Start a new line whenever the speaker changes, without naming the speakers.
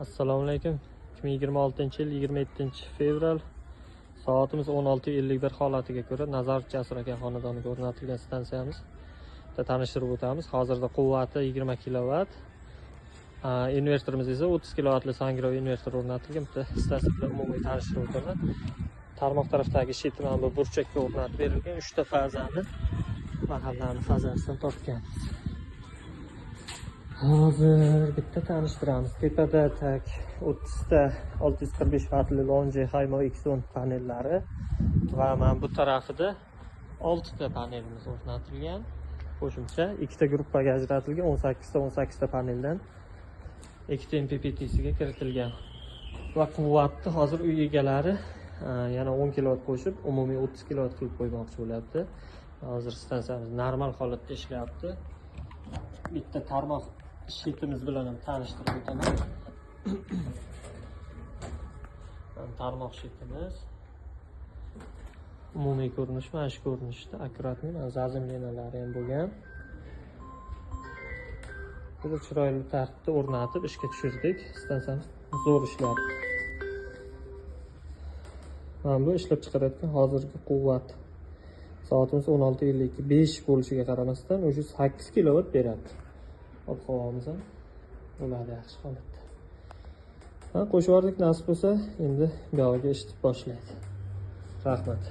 Assalomu alaykum. 2026-yil 27-fevral soatimiz 16:51 holatiga ko'ra Nazarov Jasur aka xonadoniga o'rnatilgan stansiyamiz tanishtirib o'tamiz. Hozirda quvvati 20 kW, invertorimiz esa 30 kW Sangro invertor o'rnatilgan. Bitta stansiya bilan umumiy tanishtirib o'taman. Tarmoq tarafdagi shit mana bu burchakka o'rnatib berilgan 3 ta fazani mahallani fazasidan topganmiz. Hozir bitta tanishtiramiz. Tepada tak 30 ta 645 vatli Longe Haymo X10 panellari va mana bu tarafida 6 ta panelimiz o'rnatilgan. Qo'shimcha 2 ta gruppaga ajratilgan 18 ta paneldan 2 ta MPPT'siga kiritilgan. Va quvvatni hozir uy egalari yana 10 kW qo'shib umumiy 30 kW qilib qo'ymoqchi bo'lyapti. Hozir stansiyamiz normal holatda ishlayapti. Bitta tarmoq shitimiz bilan ham tanishtirib o'taman. Tarmoq shitimiz umumiy ko'rinish mana shu ko'rinishda, akkuratniy, mana zazimlenalari ham bo'lgan. Juda chiroyli tartibda o'rnatib ishga tushirdik. Stansiyamiz zo'r ishlayapti. Mana bu ishlab chiqarayotgan hozirgi quvvat. Soatimiz 16:55 bo'lishiga qaramasdan o'sha 8 kW beradi. Ob-havomiz ham bo'ladi yaxshi holatda. Qo'shib yubordik, nasib bo'lsa endi buyog'iga ishni boshlaydi. Rahmat.